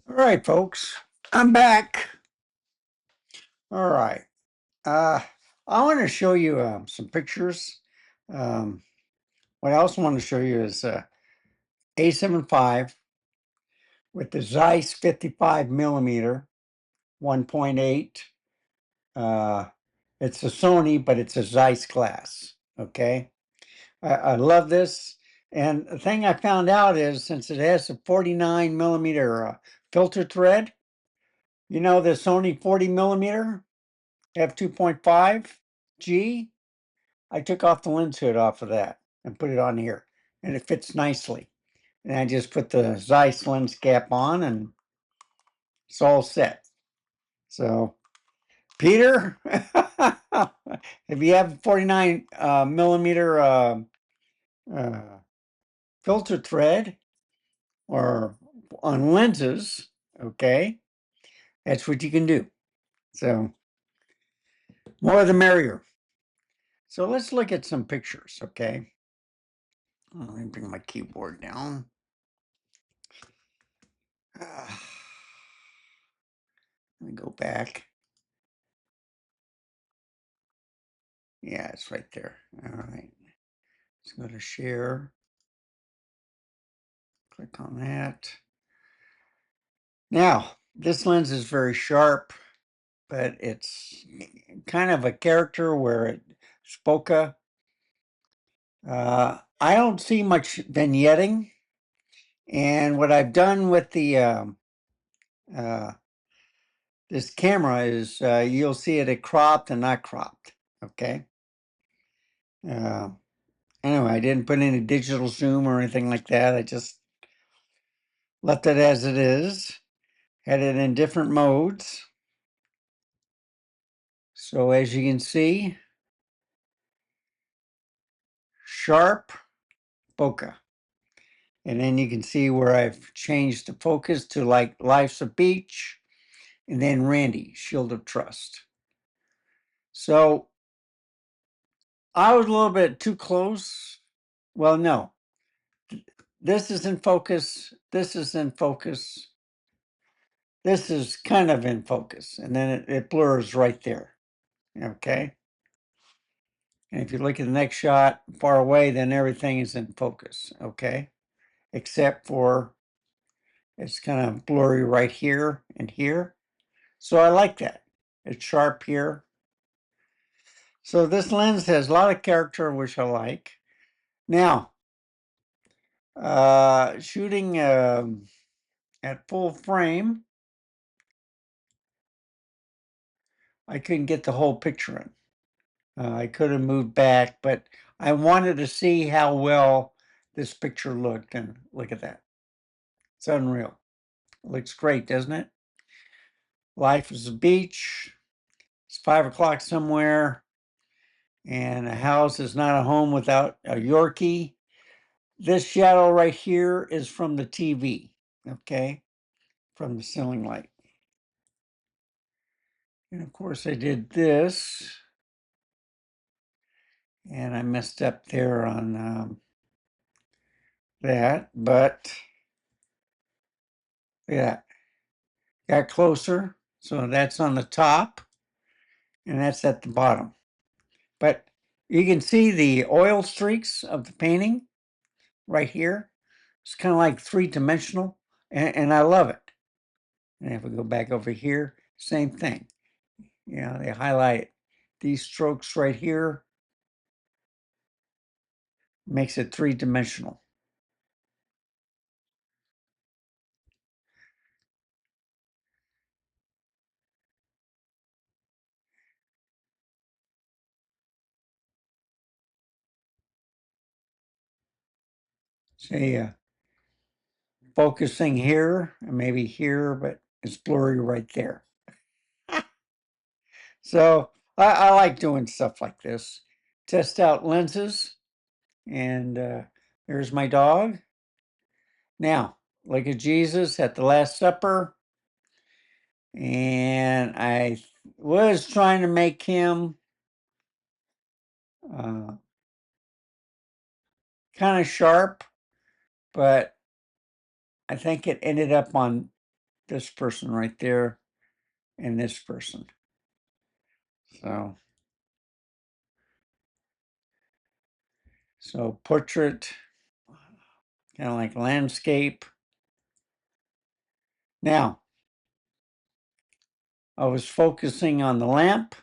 All right, folks, I'm back. All right. I want to show you some pictures. Um, what I also want to show you is A7V with the Zeiss 55 millimeter 1.8. It's a Sony, but it's a Zeiss glass. Okay. I love this. And the thing I found out is since it has a 49 millimeter filter thread, you know, the Sony 40 millimeter f2.5 G, I took off the lens hood off of that and put it on here, and it fits nicely. And I just put the Zeiss lens cap on, and it's all set. So, Peter, if you have 49 millimeter uh, filter thread or on lenses, okay, that's what you can do. So, more the merrier. So let's look at some pictures, okay? Let me bring my keyboard down. Let me go back. Yeah, it's right there. All right. Let's go to share. Click on that. Now, this lens is very sharp, but it's kind of a character where it's bokeh. I don't see much vignetting. And what I've done with the this camera is you'll see it cropped and not cropped. Okay. Uh, anyway, I didn't put any digital zoom or anything like that. I just left it as it is. Had it in different modes. So as you can see, sharp bokeh. And then you can see where I've changed the focus to like Life's a Beach and then Randy, Shield of Trust. So I was a little bit too close. Well, no. This is in focus. This is in focus. This is kind of in focus. And then it blurs right there. Okay. And if you look at the next shot far away, then everything is in focus. Okay. Except for it's kind of blurry right here and here. So I like that. It's sharp here. So this lens has a lot of character, which I like. Now, shooting at full frame, I couldn't get the whole picture in. I could have moved back, but I wanted to see how well this picture looked, and look at that. It's unreal. It looks great, doesn't it? Life is a beach. It's 5 o'clock somewhere, and a house is not a home without a Yorkie. This shadow right here is from the TV, okay? From the ceiling light. And of course I did this, and I messed up there on that, but yeah, got closer. So that's on the top, and that's at the bottom. But you can see the oil streaks of the painting right here. It's kind of like three-dimensional, and I love it. And if we go back over here, same thing. You know, they highlight these strokes right here, makes it three-dimensional. See, focusing here and maybe here, but it's blurry right there. So I like doing stuff like this. Test out lenses, and there's my dog. Now, look at Jesus at the Last Supper, and I was trying to make him kind of sharp, but I think it ended up on this person right there and this person. So portrait, kind of like landscape. Now, I was focusing on the lamp.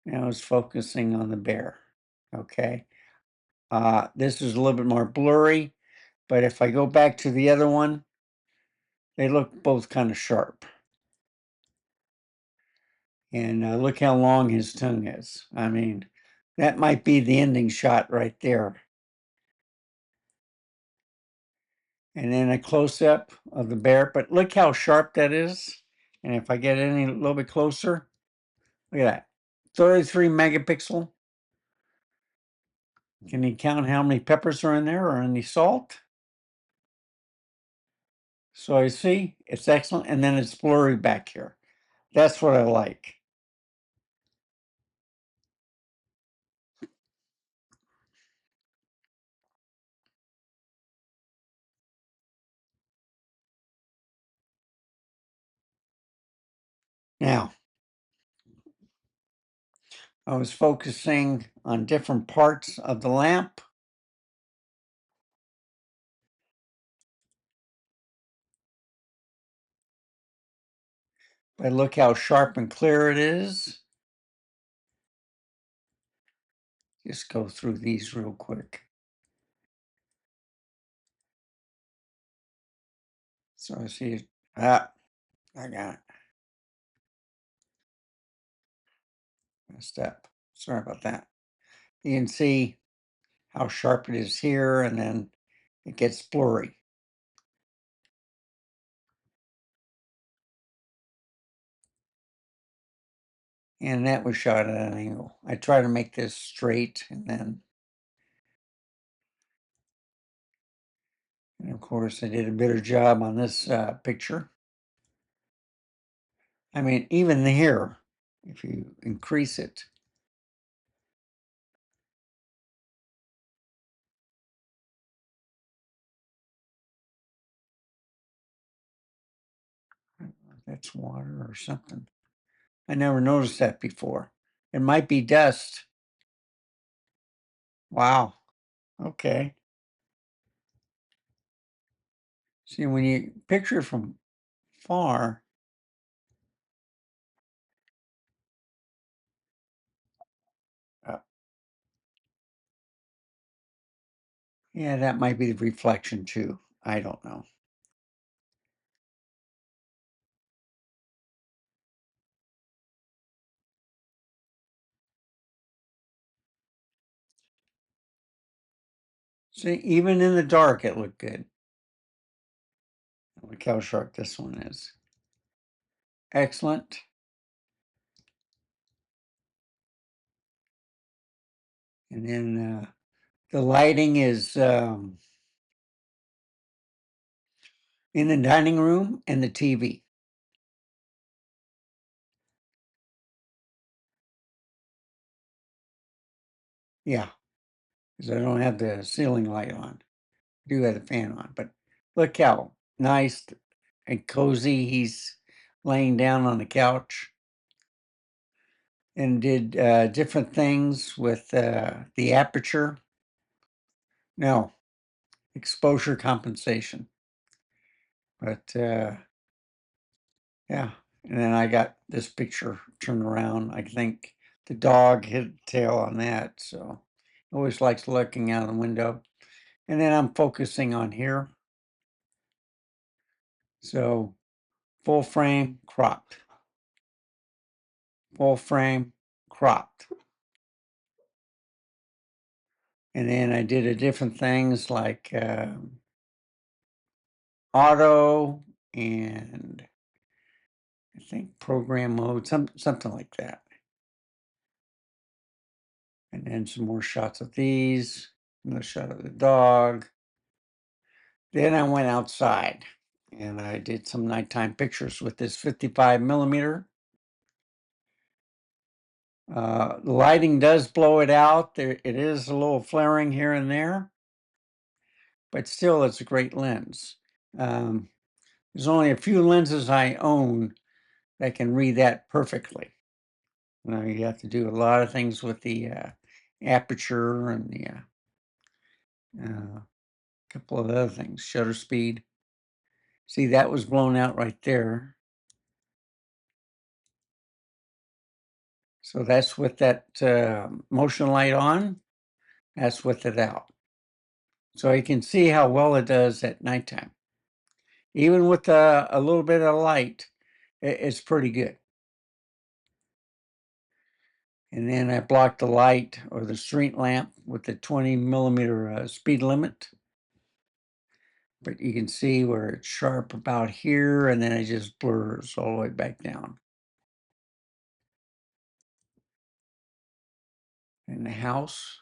And I was focusing on the bear. Okay. This is a little bit more blurry, but if I go back to the other one, they look both kind of sharp. And look how long his tongue is. I mean, that might be the ending shot right there. And then a close-up of the bear, but look how sharp that is. And if I get any a little bit closer, look at that, 33 megapixel. Can you count how many peppers are in there or any salt? So I see it's excellent, and then it's blurry back here. That's what I like. Now, I was focusing on different parts of the lamp. But look how sharp and clear it is. Just go through these real quick. So I see, I got it. Messed up. Sorry about that. You can see how sharp it is here, and then it gets blurry. And that was shot at an angle. I try to make this straight, and of course I did a better job on this picture. I mean, even here, if you increase it, that's water or something. I never noticed that before. It might be dust. Wow. Okay. See, when you picture from far, uh, yeah, that might be the reflection too. I don't know. See, even in the dark, it looked good. Look how sharp this one is. Excellent. And then the lighting is in the dining room and the TV. Yeah, because I don't have the ceiling light on. I do have the fan on, but look how nice and cozy he's laying down on the couch. And did different things with the aperture. No, exposure compensation. But yeah, and then I got this picture turned around. I think the dog hit the tail on that, so always likes looking out the window. And then I'm focusing on here. So full frame, cropped. Full frame, cropped. And then I did a different things like auto and I think program mode, something like that. And then some more shots of these, another shot of the dog. Then I went outside and I did some nighttime pictures with this 55 millimeter. The lighting does blow it out. There, it is a little flaring here and there, but still it's a great lens. There's only a few lenses I own that can read that perfectly. You have to do a lot of things with the aperture and the couple of other things, shutter speed. See, that was blown out right there. So that's with that motion light on. That's with it out. So you can see how well it does at nighttime. Even with a little bit of light, it's pretty good. And then I blocked the light or the street lamp with the 20 millimeter speed limit. But you can see where it's sharp about here, and then it just blurs all the way back down. In the house,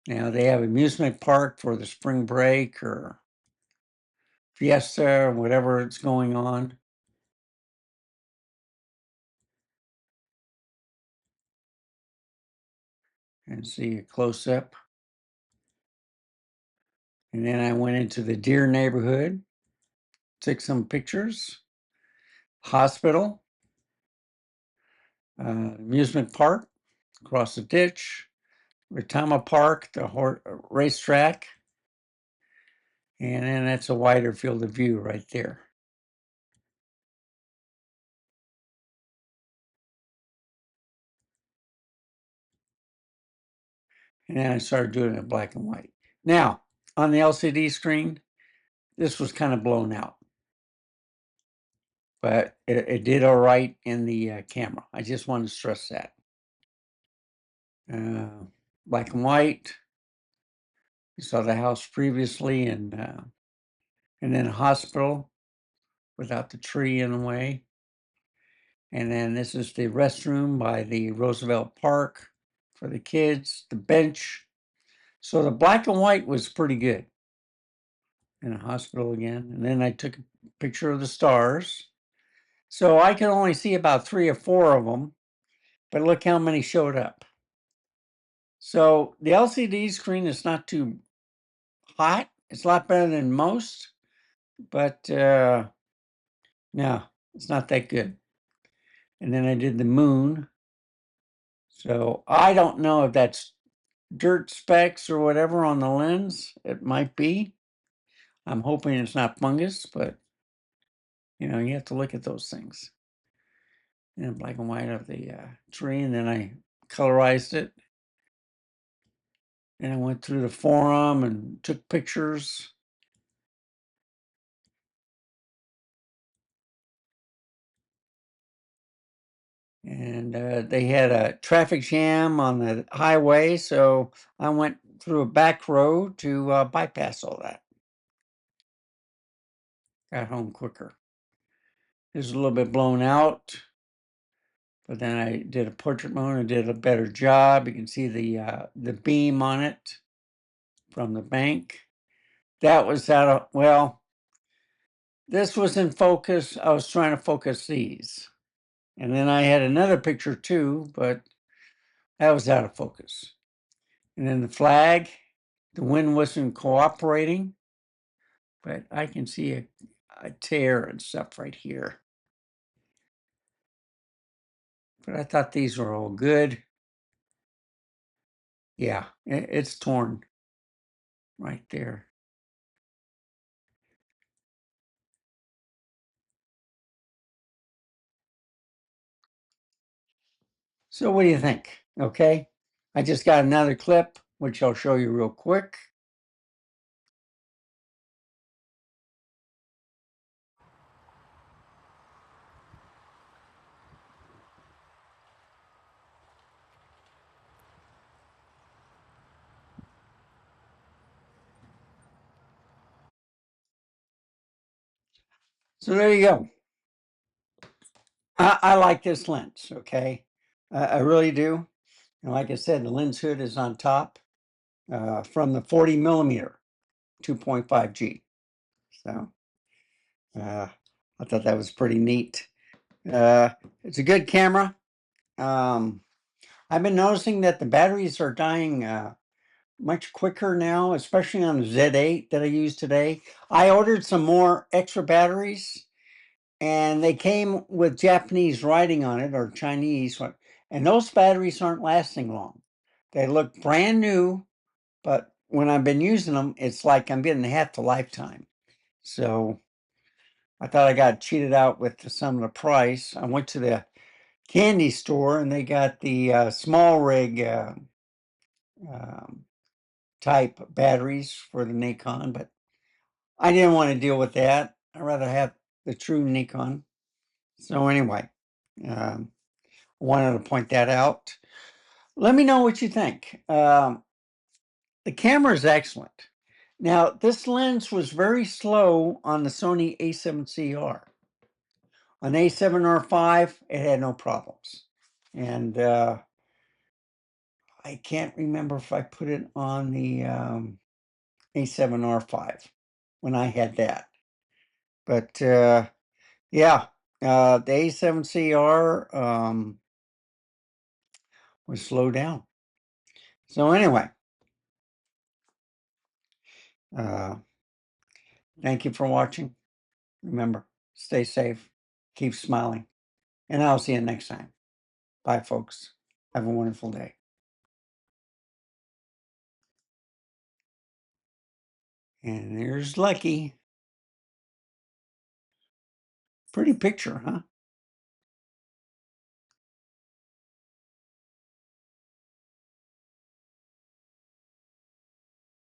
now they have amusement park for the spring break or fiesta or whatever it's going on. And see a close up. And then I went into the deer neighborhood, took some pictures. Hospital, amusement park, across the ditch, Retama Park, the racetrack, and then that's a wider field of view right there. And then I started doing it black and white. Now, on the LCD screen, this was kind of blown out, but it did all right in the camera. I just want to stress that. Black and white. You saw the house previously, and then a hospital without the tree in the way. And then this is the restroom by the Roosevelt Park for the kids, the bench. So the black and white was pretty good. In a hospital again. And then I took a picture of the stars. So I could only see about 3 or 4 of them, but look how many showed up. So the LCD screen is not too hot. It's a lot better than most, but no, it's not that good. And then I did the moon. So I don't know if that's dirt specks or whatever on the lens. It might be. I'm hoping it's not fungus, but you have to look at those things. And black and white of the tree, and then I colorized it. And I went through the forum and took pictures. And they had a traffic jam on the highway, so I went through a back road to bypass all that. Got home quicker. It was a little bit blown out, but then I did a portrait mode and did a better job. You can see the beam on it from the bank. That was out of, well, this was in focus. I was trying to focus these. And then I had another picture too, but that was out of focus. And then the flag, the wind wasn't cooperating, but I can see a tear and stuff right here. But I thought these were all good. Yeah, it's torn right there. So what do you think? Okay. I just got another clip, which I'll show you real quick. So there you go. I like this lens, okay? I really do. And like I said, the lens hood is on top from the 40 millimeter 2.5G. So I thought that was pretty neat. It's a good camera. I've been noticing that the batteries are dying much quicker now, especially on the Z8 that I use today. I ordered some more extra batteries, and they came with Japanese writing on it or Chinese, and those batteries aren't lasting long. They look brand new, but when I've been using them, it's like I'm getting half the lifetime. So I thought I got cheated out with some of the price. I went to the candy store and they got the small rig um, type batteries for the Nikon, but I didn't want to deal with that. I'd rather have the true Nikon. So anyway, um, wanted to point that out. Let me know what you think. The camera is excellent. Now, this lens was very slow on the Sony A7CR. On A7R5, it had no problems. And I can't remember if I put it on the A7R5 when I had that. But yeah, the A7CR was slowed down. So anyway, uh, thank you for watching. Remember, stay safe, keep smiling, and I'll see you next time. Bye, folks. Have a wonderful day. And there's Lucky. Pretty picture, huh?